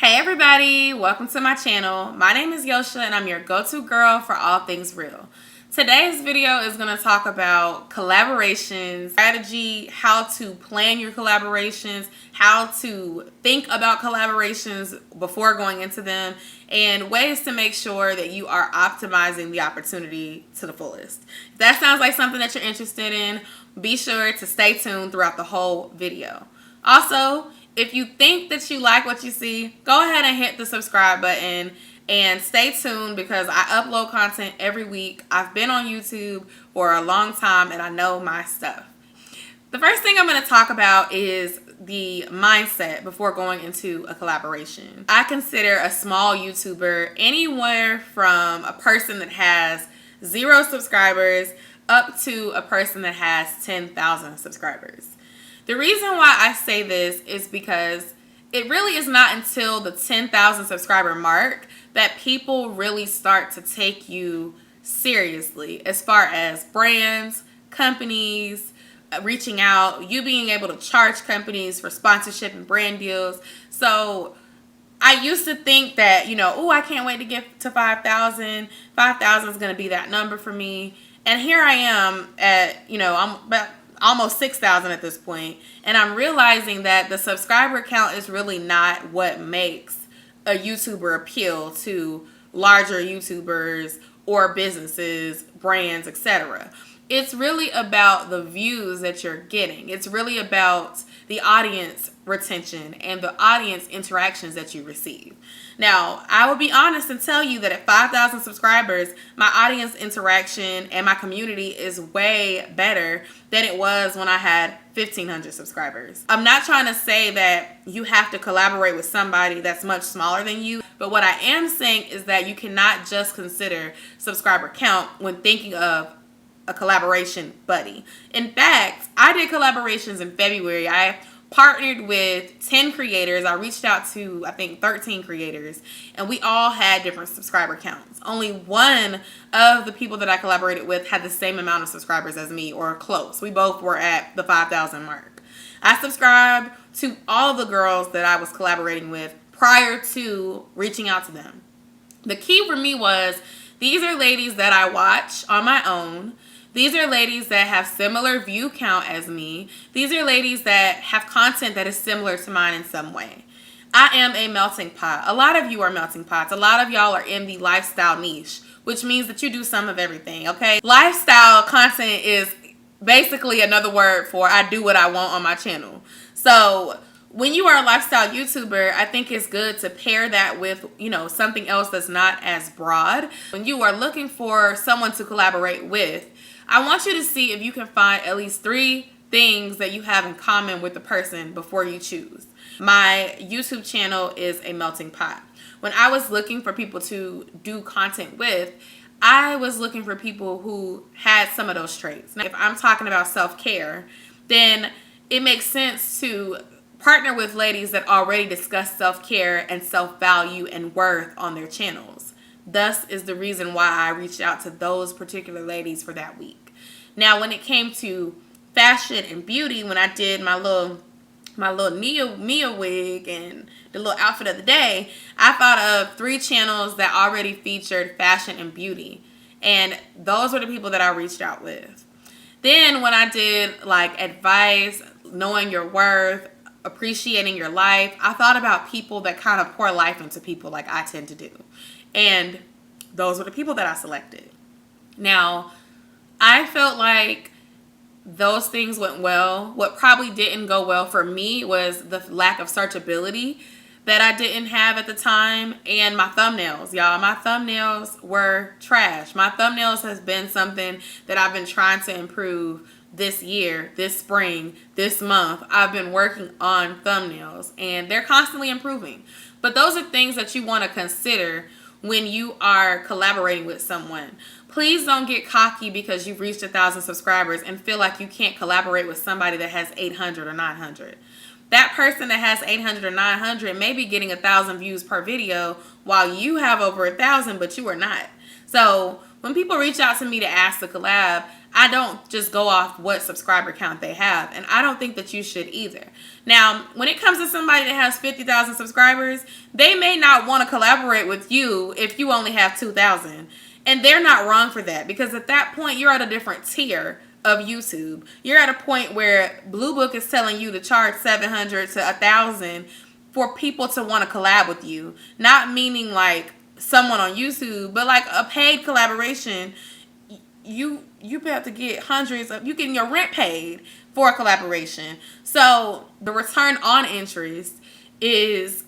Hey everybody, welcome to my channel. My name is Yo-sha and I'm your go-to girl for all things real. Today's video is going to talk about collaborations, strategy, how to plan your collaborations, how to think about collaborations before going into them, and ways to make sure that you are optimizing the opportunity to the fullest. If that sounds like something that you're interested in, be sure to stay tuned throughout the whole video. Also, if you think that you like what you see, go ahead and hit the subscribe button and stay tuned because I upload content every week. I've been on YouTube for a long time and I know my stuff. The first thing I'm going to talk about is the mindset before going into a collaboration. I consider a small YouTuber anywhere from a person that has 0 subscribers up to a person that has 10,000 subscribers. The reason why I say this is because it really is not until the 10,000 subscriber mark that people really start to take you seriously as far as brands, companies, reaching out, you being able to charge companies for sponsorship and brand deals. So I used to think that, oh, I can't wait to get to 5,000. 5,000 is going to be that number for me. And here I am at, I'm about almost 6,000 at this point, and I'm realizing that the subscriber count is really not what makes a YouTuber appeal to larger YouTubers or businesses, brands, etc. It's really about the views that you're getting. It's really about the audience retention and the audience interactions that you receive. Now, I will be honest and tell you that at 5,000 subscribers, my audience interaction and my community is way better than it was when I had 1,500 subscribers. I'm not trying to say that you have to collaborate with somebody that's much smaller than you, but what I am saying is that you cannot just consider subscriber count when thinking of a collaboration buddy. In fact, I did collaborations in February. I partnered with 10 creators. I reached out to, I think, 13 creators, and we all had different subscriber counts. Only one of the people that I collaborated with had the same amount of subscribers as me, or close. We both were at the 5,000 mark. I subscribed to all the girls that I was collaborating with prior to reaching out to them. The key for me was, these are ladies that I watch on my own. These are ladies that have similar view count as me. These are ladies that have content that is similar to mine in some way. I am a melting pot. A lot of you are melting pots. A lot of y'all are in the lifestyle niche, which means that you do some of everything, okay? Lifestyle content is basically another word for I do what I want on my channel. So when you are a lifestyle YouTuber, I think it's good to pair that with, something else that's not as broad. When you are looking for someone to collaborate with, I want you to see if you can find at least 3 things that you have in common with the person before you choose. My YouTube channel is a melting pot. When I was looking for people to do content with, I was looking for people who had some of those traits. Now, if I'm talking about self-care, then it makes sense to partner with ladies that already discuss self-care and self-value and worth on their channels. Thus is the reason why I reached out to those particular ladies for that week. Now, when it came to fashion and beauty, when I did my little Mia wig and the little outfit of the day, I thought of 3 channels that already featured fashion and beauty. And those were the people that I reached out with. Then when I did like advice, knowing your worth, appreciating your life, I thought about people that kind of pour life into people like I tend to do. And those were the people that I selected. Now, I felt like those things went well. What probably didn't go well for me was the lack of searchability that I didn't have at the time, and my thumbnails, y'all. My thumbnails were trash. My thumbnails has been something that I've been trying to improve this year, this spring, this month. I've been working on thumbnails, and they're constantly improving. But those are things that you want to consider when you are collaborating with someone. Please don't get cocky because you've reached 1,000 subscribers and feel like you can't collaborate with somebody that has 800 or 900. That person that has 800 or 900 may be getting 1,000 views per video while you have over 1,000, but you are not. So When people reach out to me to ask to collab, I don't just go off what subscriber count they have, and I don't think that you should either. Now, when it comes to somebody that has 50,000 subscribers, they may not want to collaborate with you if you only have 2,000. And they're not wrong for that, because at that point, you're at a different tier of YouTube. You're at a point where Blue Book is telling you to charge 700 to 1,000 for people to want to collab with you. Not meaning like someone on YouTube, but like a paid collaboration. You have to get hundreds of, you getting your rent paid for a collaboration. So the return on interest is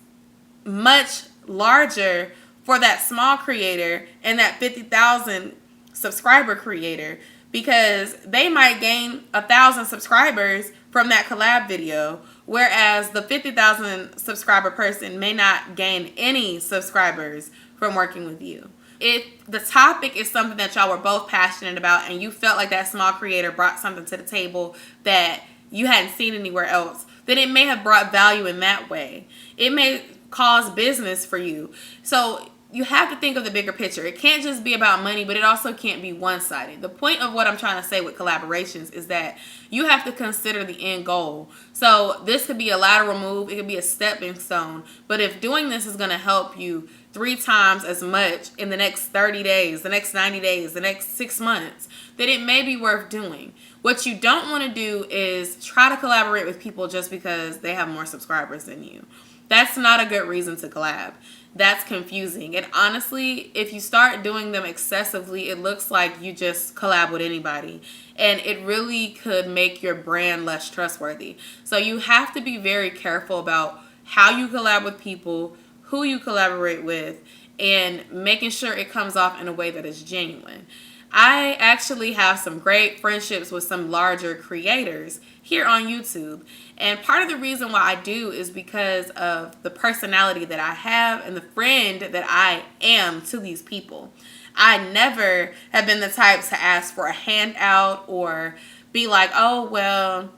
much larger for that small creator and that 50,000 subscriber creator, because they might gain 1,000 subscribers from that collab video, whereas the 50,000 subscriber person may not gain any subscribers from working with you. If the topic is something that y'all were both passionate about and you felt like that small creator brought something to the table that you hadn't seen anywhere else, then it may have brought value in that way. It may cause business for you. So you have to think of the bigger picture. It can't just be about money, but it also can't be one-sided. The point of what I'm trying to say with collaborations is that you have to consider the end goal. So this could be a lateral move. It could be a stepping stone. But if doing this is going to help you 3 times as much in the next 30 days, the next 90 days, the next 6 months, then it may be worth doing. What you don't want to do is try to collaborate with people just because they have more subscribers than you. That's not a good reason to collab. That's confusing. And honestly, if you start doing them excessively, it looks like you just collab with anybody. And it really could make your brand less trustworthy. So you have to be very careful about how you collab with people, who you collaborate with, and making sure it comes off in a way that is genuine. I actually have some great friendships with some larger creators here on YouTube. And part of the reason why I do is because of the personality that I have and the friend that I am to these people. I never have been the type to ask for a handout or be like, oh, well,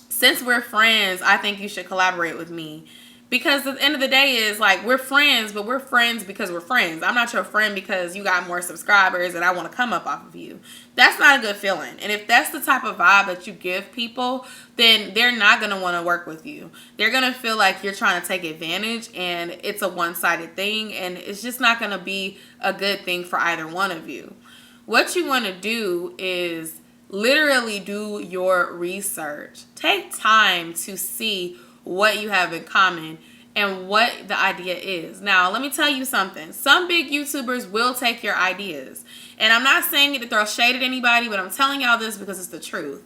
since we're friends, I think you should collaborate with me. Because at the end of the day is like, we're friends, but we're friends because we're friends. I'm not your friend because you got more subscribers and I want to come up off of you. That's not a good feeling. And if that's the type of vibe that you give people, then they're not going to want to work with you. They're going to feel like you're trying to take advantage and it's a one-sided thing. And it's just not going to be a good thing for either one of you. What you want to do is literally do your research. Take time to see what you have in common and what the idea is. Now, let me tell you something. Some big YouTubers will take your ideas. And I'm not saying it to throw shade at anybody, but I'm telling y'all this because it's the truth.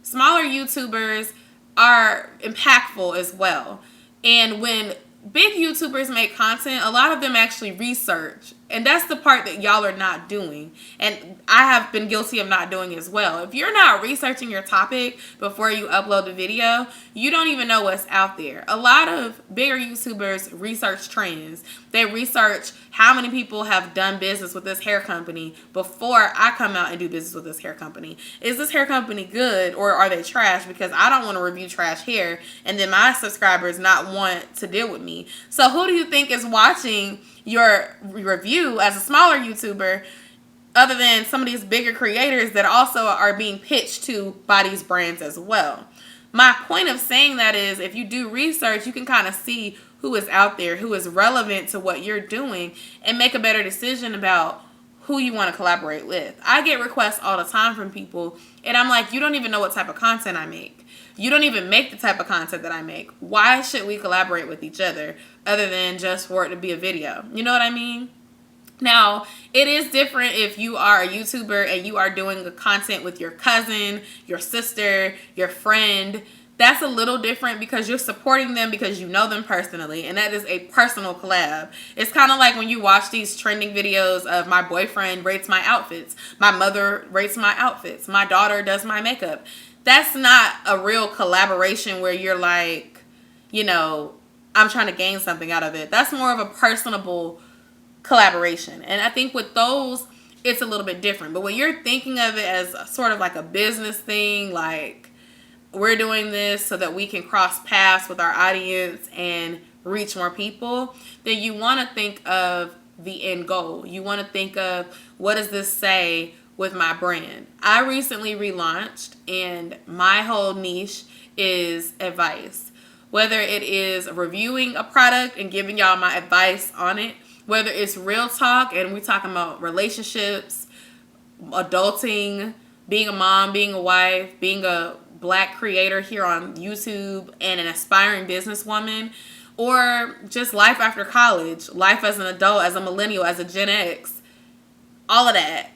Smaller YouTubers are impactful as well. And when big YouTubers make content, a lot of them actually research. And that's the part that y'all are not doing. And I have been guilty of not doing as well. If you're not researching your topic before you upload the video, you don't even know what's out there. A lot of bigger YouTubers research trends. They research how many people have done business with this hair company before I come out and do business with this hair company. Is this hair company good or are they trash? Because I don't want to review trash hair and then my subscribers not want to deal with me. So who do you think is watching your review as a smaller YouTuber other than some of these bigger creators that also are being pitched to by these brands as well? My point of saying that is if you do research, you can kind of see who is out there, who is relevant to what you're doing, and make a better decision about who you want to collaborate with. I get requests all the time from people, and I'm like, you don't even know what type of content I make. You don't even make the type of content that I make. Why should we collaborate with each other than just for it to be a video? You know what I mean? Now, it is different if you are a YouTuber and you are doing the content with your cousin, your sister, your friend. That's a little different because you're supporting them because you know them personally, and that is a personal collab. It's kind of like when you watch these trending videos of my boyfriend rates my outfits, my mother rates my outfits, my daughter does my makeup. That's not a real collaboration where you're like, you know, I'm trying to gain something out of it. That's more of a personable collaboration. And I think with those, it's a little bit different. But when you're thinking of it as sort of like a business thing, like we're doing this so that we can cross paths with our audience and reach more people, then you want to think of the end goal. You want to think of, what does this say with my brand? I recently relaunched, and my whole niche is advice. Whether it is reviewing a product and giving y'all my advice on it, whether it's real talk and we talking about relationships, adulting, being a mom, being a wife, being a Black creator here on YouTube, and an aspiring businesswoman, or just life after college, life as an adult, as a millennial, as a Gen X, all of that.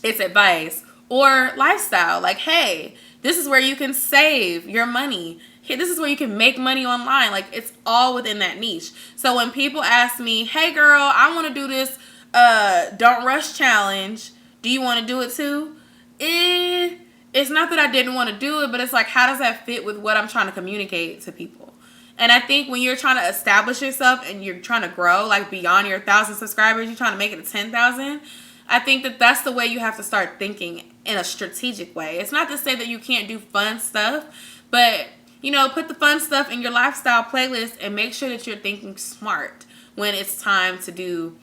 It's advice. Or lifestyle, like, hey, this is where you can save your money. Hey, this is where you can make money online. Like, it's all within that niche. So when people ask me, hey girl, I want to do this don't rush challenge, do you want to do it too? It's not that I didn't want to do it, but it's like, how does that fit with what I'm trying to communicate to people? And I think when you're trying to establish yourself and you're trying to grow, like beyond your 1,000 subscribers, you're trying to make it to 10,000. I think that that's the way you have to start thinking, in a strategic way. It's not to say that you can't do fun stuff, but, you know, put the fun stuff in your lifestyle playlist and make sure that you're thinking smart when it's time to do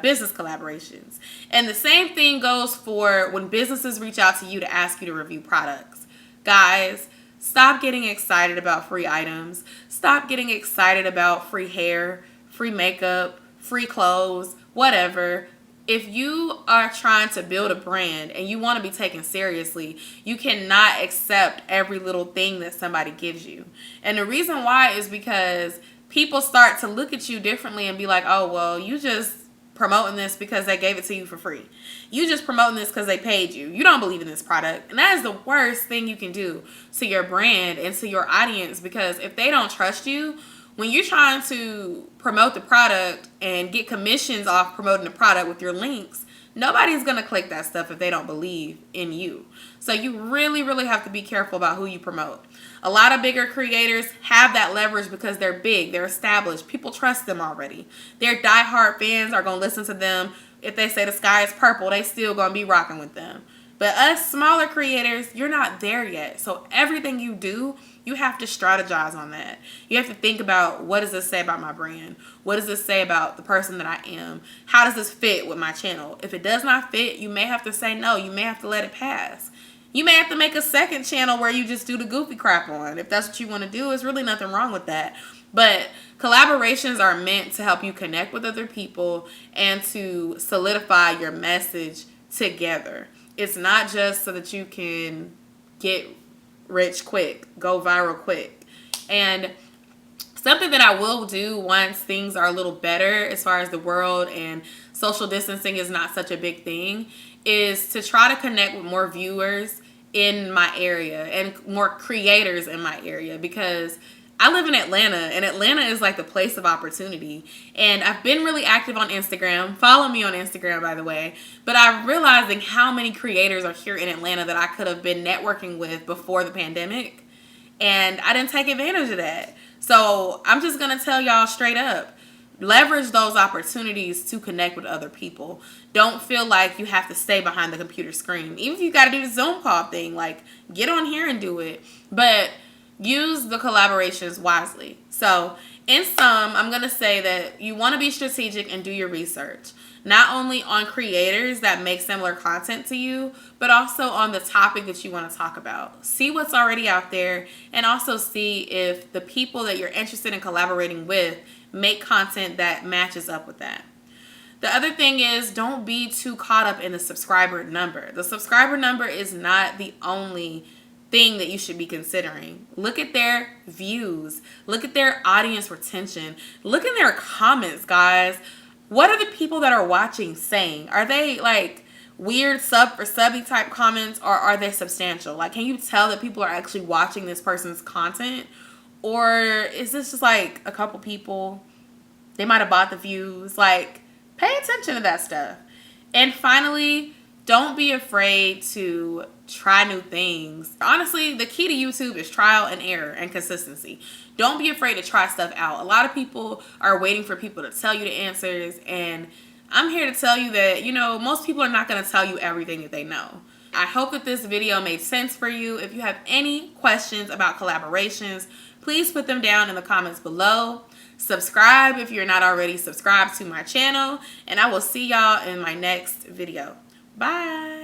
business collaborations. And the same thing goes for when businesses reach out to you to ask you to review products. Guys, stop getting excited about free items. Stop getting excited about free hair, free makeup, free clothes, whatever. If you are trying to build a brand and you want to be taken seriously, you cannot accept every little thing that somebody gives you. And the reason why is because people start to look at you differently and be like, oh, well, you just promoting this because they gave it to you for free. You just promoting this because they paid you. You don't believe in this product. And that is the worst thing you can do to your brand and to your audience, because if they don't trust you, when you're trying to promote the product and get commissions off promoting the product with your links, nobody's going to click that stuff if they don't believe in you. So you really, really have to be careful about who you promote. A lot of bigger creators have that leverage because they're big, they're established. People trust them already. Their diehard fans are going to listen to them. If they say the sky is purple, they still going to be rocking with them. But us smaller creators, you're not there yet. So everything you do, you have to strategize on that. You have to think about, what does this say about my brand? What does this say about the person that I am? How does this fit with my channel? If it does not fit, you may have to say no. You may have to let it pass. You may have to make a second channel where you just do the goofy crap on. If that's what you want to do, there's really nothing wrong with that. But collaborations are meant to help you connect with other people and to solidify your message together. It's not just so that you can get rich quick, go viral quick. And something that I will do once things are a little better as far as the world and social distancing is not such a big thing, is to try to connect with more viewers in my area and more creators in my area, because I live in Atlanta, and Atlanta is like the place of opportunity. And I've been really active on Instagram. Follow me on Instagram, by the way. But I'm realizing how many creators are here in Atlanta that I could have been networking with before the pandemic. And I didn't take advantage of that. So I'm just going to tell y'all straight up, leverage those opportunities to connect with other people. Don't feel like you have to stay behind the computer screen. Even if you got to do the Zoom call thing, like, get on here and do it. But use the collaborations wisely. So in sum, I'm going to say that you want to be strategic and do your research. Not only on creators that make similar content to you, but also on the topic that you want to talk about. See what's already out there, and also see if the people that you're interested in collaborating with make content that matches up with that. The other thing is, don't be too caught up in the subscriber number. The subscriber number is not the only thing that you should be considering. Look at their views. Look at their audience retention. Look at their comments, guys. What are the people that are watching saying? Are they like weird sub for subby type comments, or are they substantial? Like, can you tell that people are actually watching this person's content? Or is this just like a couple people? They might have bought the views. Like, pay attention to that stuff. And finally, don't be afraid to try new things. Honestly, the key to YouTube is trial and error and consistency. Don't be afraid to try stuff out. A lot of people are waiting for people to tell you the answers, and I'm here to tell you that, you know, most people are not going to tell you everything that they know. I hope that this video made sense for you. If you have any questions about collaborations, please put them down in the comments below. Subscribe if you're not already subscribed to my channel, and I will see y'all in my next video. Bye.